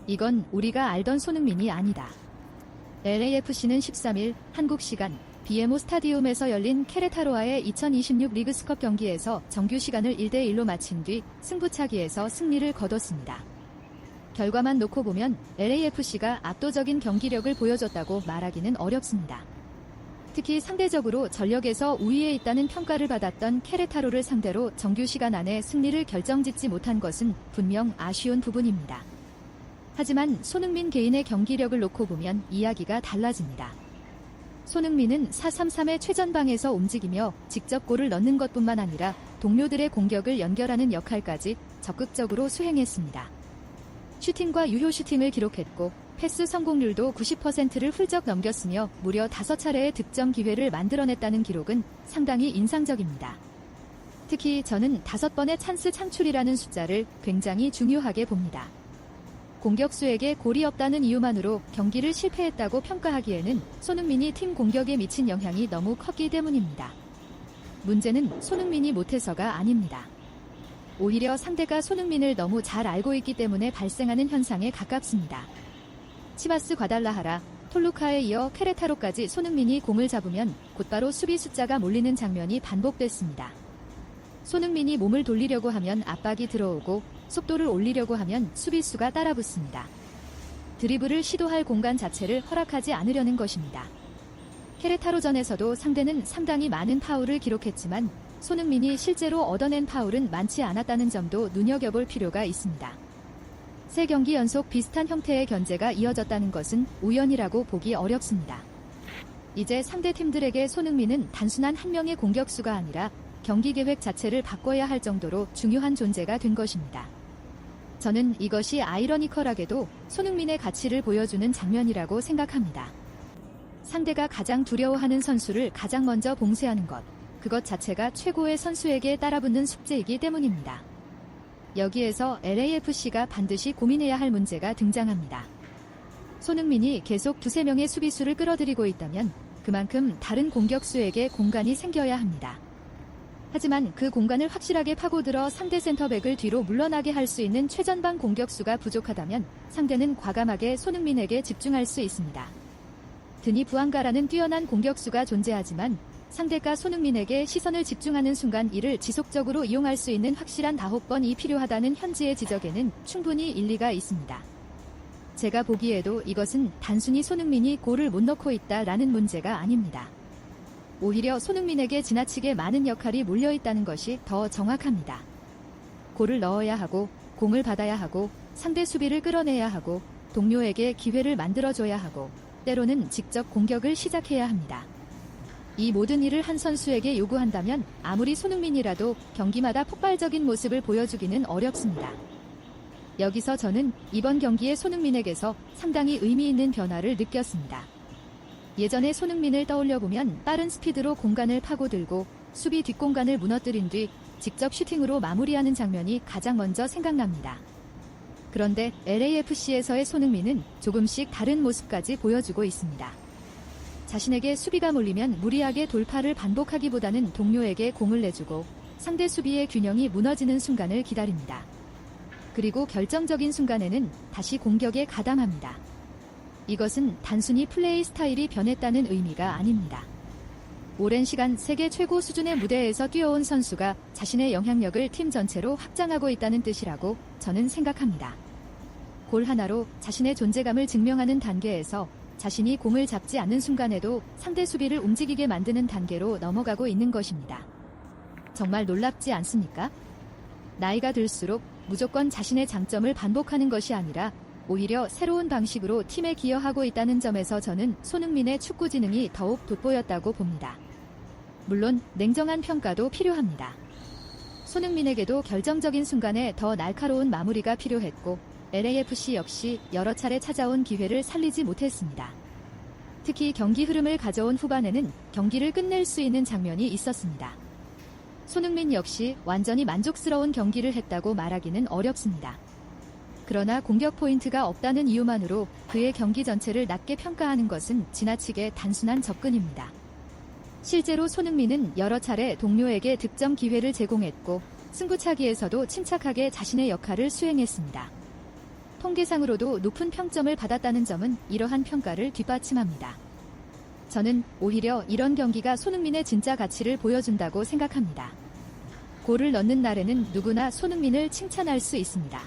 이건 우리가 알던 손흥민이 아니다. LAFC는 13일 한국 시간 BMO 스타디움에서 열린 케레타로와의 2026 리그스컵 경기에서 정규 시간을 1대1로 마친 뒤 승부차기에서 승리를 거뒀습니다. 결과만 놓고 보면 LAFC가 압도적인 경기력을 보여줬다고 말하기는 어렵습니다. 특히 상대적으로 전력에서 우위에 있다는 평가를 받았던 케레타로를 상대로 정규 시간 안에 승리를 결정짓지 못한 것은 분명 아쉬운 부분입니다. 하지만 손흥민 개인의 경기력을 놓고 보면 이야기가 달라집니다. 손흥민은 4-3-3의 최전방에서 움직이며 직접 골을 넣는 것뿐만 아니라 동료들의 공격을 연결하는 역할까지 적극적으로 수행했습니다. 슈팅과 유효 슈팅을 기록했고 패스 성공률도 90%를 훌쩍 넘겼으며 무려 5차례의 득점 기회를 만들어냈다는 기록은 상당히 인상적입니다. 특히 저는 5번의 찬스 창출이라는 숫자를 굉장히 중요하게 봅니다. 공격수에게 골이 없다는 이유만으로 경기를 실패했다고 평가하기에는 손흥민이 팀 공격에 미친 영향이 너무 컸기 때문입니다. 문제는 손흥민이 못해서가 아닙니다. 오히려 상대가 손흥민을 너무 잘 알고 있기 때문에 발생하는 현상에 가깝습니다. 치바스 과달라하라, 톨루카에 이어 케레타로까지 손흥민이 공을 잡으면 곧바로 수비 숫자가 몰리는 장면이 반복됐습니다. 손흥민이 몸을 돌리려고 하면 압박이 들어오고 속도를 올리려고 하면 수비수가 따라붙습니다. 드리블을 시도할 공간 자체를 허락하지 않으려는 것입니다. 케레타로전에서도 상대는 상당히 많은 파울을 기록했지만 손흥민이 실제로 얻어낸 파울은 많지 않았다는 점도 눈여겨볼 필요가 있습니다. 3경기 연속 비슷한 형태의 견제가 이어졌다는 것은 우연이라고 보기 어렵습니다. 이제 상대 팀들에게 손흥민은 단순한 한 명의 공격수가 아니라 경기 계획 자체를 바꿔야 할 정도로 중요한 존재가 된 것입니다. 저는 이것이 아이러니컬하게도 손흥민의 가치를 보여주는 장면이라고 생각합니다. 상대가 가장 두려워하는 선수를 가장 먼저 봉쇄하는 것, 그것 자체가 최고의 선수에게 따라붙는 숙제이기 때문입니다. 여기에서 LAFC가 반드시 고민해야 할 문제가 등장합니다. 손흥민이 계속 2-3명의 수비수를 끌어들이고 있다면 그만큼 다른 공격수에게 공간이 생겨야 합니다. 하지만 그 공간을 확실하게 파고들어 상대 센터백을 뒤로 물러나게 할 수 있는 최전방 공격수가 부족하다면 상대는 과감하게 손흥민에게 집중할 수 있습니다. 드니 부앙가라는 뛰어난 공격수가 존재하지만 상대가 손흥민에게 시선을 집중하는 순간 이를 지속적으로 이용할 수 있는 확실한 다호번이 필요하다는 현지의 지적에는 충분히 일리가 있습니다. 제가 보기에도 이것은 단순히 손흥민이 골을 못 넣고 있다라는 문제가 아닙니다. 오히려 손흥민에게 지나치게 많은 역할이 몰려있다는 것이 더 정확합니다. 골을 넣어야 하고, 공을 받아야 하고, 상대 수비를 끌어내야 하고, 동료에게 기회를 만들어줘야 하고, 때로는 직접 공격을 시작해야 합니다. 이 모든 일을 한 선수에게 요구한다면 아무리 손흥민이라도 경기마다 폭발적인 모습을 보여주기는 어렵습니다. 여기서 저는 이번 경기의 손흥민에게서 상당히 의미 있는 변화를 느꼈습니다. 예전에 손흥민을 떠올려보면 빠른 스피드로 공간을 파고들고 수비 뒷공간을 무너뜨린 뒤 직접 슈팅으로 마무리하는 장면이 가장 먼저 생각납니다. 그런데 LAFC에서의 손흥민은 조금씩 다른 모습까지 보여주고 있습니다. 자신에게 수비가 몰리면 무리하게 돌파를 반복하기보다는 동료에게 공을 내주고 상대 수비의 균형이 무너지는 순간을 기다립니다. 그리고 결정적인 순간에는 다시 공격에 가담합니다. 이것은 단순히 플레이 스타일이 변했다는 의미가 아닙니다. 오랜 시간 세계 최고 수준의 무대에서 뛰어온 선수가 자신의 영향력을 팀 전체로 확장하고 있다는 뜻이라고 저는 생각합니다. 골 하나로 자신의 존재감을 증명하는 단계에서 자신이 공을 잡지 않는 순간에도 상대 수비를 움직이게 만드는 단계로 넘어가고 있는 것입니다. 정말 놀랍지 않습니까? 나이가 들수록 무조건 자신의 장점을 반복하는 것이 아니라 오히려 새로운 방식으로 팀에 기여하고 있다는 점에서 저는 손흥민의 축구 지능이 더욱 돋보였다고 봅니다. 물론 냉정한 평가도 필요합니다. 손흥민에게도 결정적인 순간에 더 날카로운 마무리가 필요했고 LAFC 역시 여러 차례 찾아온 기회를 살리지 못했습니다. 특히 경기 흐름을 가져온 후반에는 경기를 끝낼 수 있는 장면이 있었습니다. 손흥민 역시 완전히 만족스러운 경기를 했다고 말하기는 어렵습니다. 그러나 공격 포인트가 없다는 이유만으로 그의 경기 전체를 낮게 평가하는 것은 지나치게 단순한 접근입니다. 실제로 손흥민은 여러 차례 동료에게 득점 기회를 제공했고 승부차기에서도 침착하게 자신의 역할을 수행했습니다. 통계상으로도 높은 평점을 받았다는 점은 이러한 평가를 뒷받침합니다. 저는 오히려 이런 경기가 손흥민의 진짜 가치를 보여준다고 생각합니다. 골을 넣는 날에는 누구나 손흥민을 칭찬할 수 있습니다.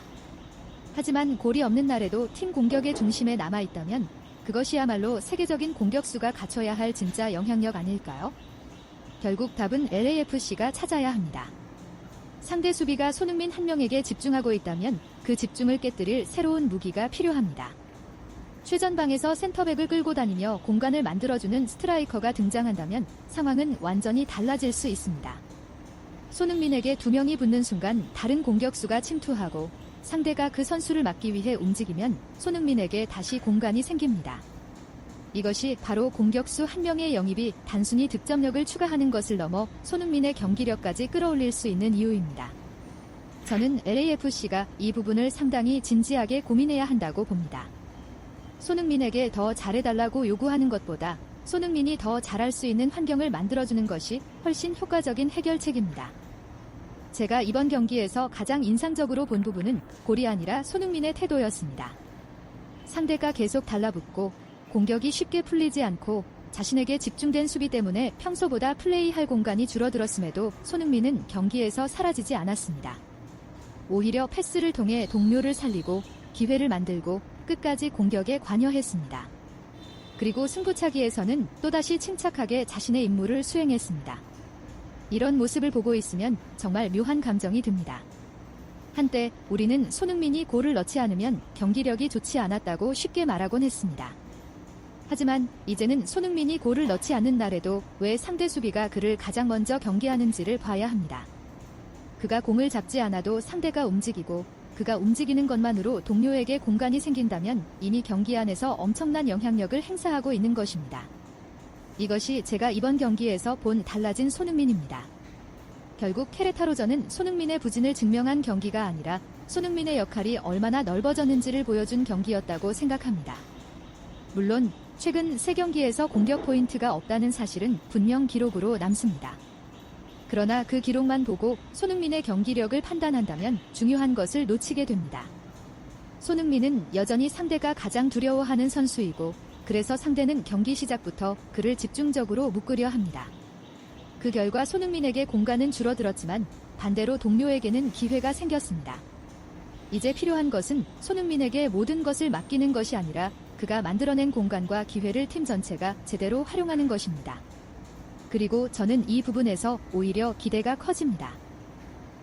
하지만 골이 없는 날에도 팀 공격의 중심에 남아있다면 그것이야말로 세계적인 공격수가 갖춰야 할 진짜 영향력 아닐까요? 결국 답은 LAFC가 찾아야 합니다. 상대 수비가 손흥민 한 명에게 집중하고 있다면 그 집중을 깨뜨릴 새로운 무기가 필요합니다. 최전방에서 센터백을 끌고 다니며 공간을 만들어주는 스트라이커가 등장한다면 상황은 완전히 달라질 수 있습니다. 손흥민에게 두 명이 붙는 순간 다른 공격수가 침투하고 상대가 그 선수를 막기 위해 움직이면 손흥민에게 다시 공간이 생깁니다. 이것이 바로 공격수 한 명의 영입이 단순히 득점력을 추가하는 것을 넘어 손흥민의 경기력까지 끌어올릴 수 있는 이유입니다. 저는 LAFC가 이 부분을 상당히 진지하게 고민해야 한다고 봅니다. 손흥민에게 더 잘해달라고 요구하는 것보다 손흥민이 더 잘할 수 있는 환경을 만들어주는 것이 훨씬 효과적인 해결책입니다. 제가 이번 경기에서 가장 인상적으로 본 부분은 골이 아니라 손흥민의 태도였습니다. 상대가 계속 달라붙고 공격이 쉽게 풀리지 않고 자신에게 집중된 수비 때문에 평소보다 플레이할 공간이 줄어들었음에도 손흥민은 경기에서 사라지지 않았습니다. 오히려 패스를 통해 동료를 살리고 기회를 만들고 끝까지 공격에 관여했습니다. 그리고 승부차기에서는 또다시 침착하게 자신의 임무를 수행했습니다. 이런 모습을 보고 있으면 정말 묘한 감정이 듭니다. 한때 우리는 손흥민이 골을 넣지 않으면 경기력이 좋지 않았다고 쉽게 말하곤 했습니다. 하지만 이제는 손흥민이 골을 넣지 않는 날에도 왜 상대 수비가 그를 가장 먼저 경계하는지를 봐야 합니다. 그가 공을 잡지 않아도 상대가 움직이고 그가 움직이는 것만으로 동료에게 공간이 생긴다면 이미 경기 안에서 엄청난 영향력을 행사하고 있는 것입니다. 이것이 제가 이번 경기에서 본 달라진 손흥민입니다. 결국 케레타로전은 손흥민의 부진을 증명한 경기가 아니라 손흥민의 역할이 얼마나 넓어졌는지를 보여준 경기였다고 생각합니다. 물론 최근 3경기에서 공격 포인트가 없다는 사실은 분명 기록으로 남습니다. 그러나 그 기록만 보고 손흥민의 경기력을 판단한다면 중요한 것을 놓치게 됩니다. 손흥민은 여전히 상대가 가장 두려워하는 선수이고 그래서 상대는 경기 시작부터 그를 집중적으로 묶으려 합니다. 그 결과 손흥민에게 공간은 줄어들었지만 반대로 동료에게는 기회가 생겼습니다. 이제 필요한 것은 손흥민에게 모든 것을 맡기는 것이 아니라 그가 만들어낸 공간과 기회를 팀 전체가 제대로 활용하는 것입니다. 그리고 저는 이 부분에서 오히려 기대가 커집니다.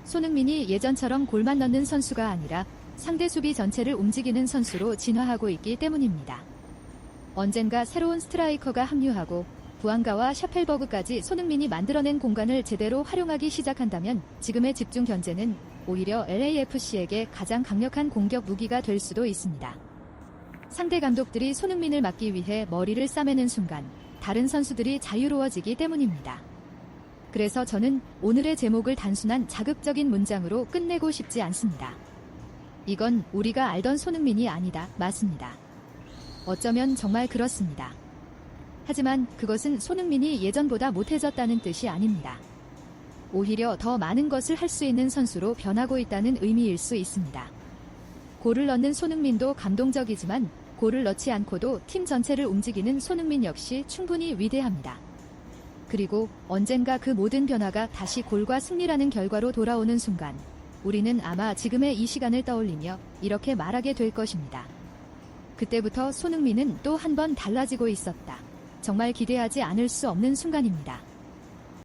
손흥민이 예전처럼 골만 넣는 선수가 아니라 상대 수비 전체를 움직이는 선수로 진화하고 있기 때문입니다. 언젠가 새로운 스트라이커가 합류하고 부안가와 샤펠버그까지 손흥민이 만들어낸 공간을 제대로 활용하기 시작한다면 지금의 집중 견제는 오히려 LAFC에게 가장 강력한 공격 무기가 될 수도 있습니다. 상대 감독들이 손흥민을 막기 위해 머리를 싸매는 순간 다른 선수들이 자유로워지기 때문입니다. 그래서 저는 오늘의 제목을 단순한 자극적인 문장으로 끝내고 싶지 않습니다. 이건 우리가 알던 손흥민이 아니다. 맞습니다. 어쩌면 정말 그렇습니다. 하지만 그것은 손흥민이 예전보다 못해졌다는 뜻이 아닙니다. 오히려 더 많은 것을 할 수 있는 선수로 변하고 있다는 의미일 수 있습니다. 골을 넣는 손흥민도 감동적이지만 골을 넣지 않고도 팀 전체를 움직이는 손흥민 역시 충분히 위대합니다. 그리고 언젠가 그 모든 변화가 다시 골과 승리라는 결과로 돌아오는 순간 우리는 아마 지금의 이 시간을 떠올리며 이렇게 말하게 될 것입니다. 그때부터 손흥민은 또 한 번 달라지고 있었다. 정말 기대하지 않을 수 없는 순간입니다.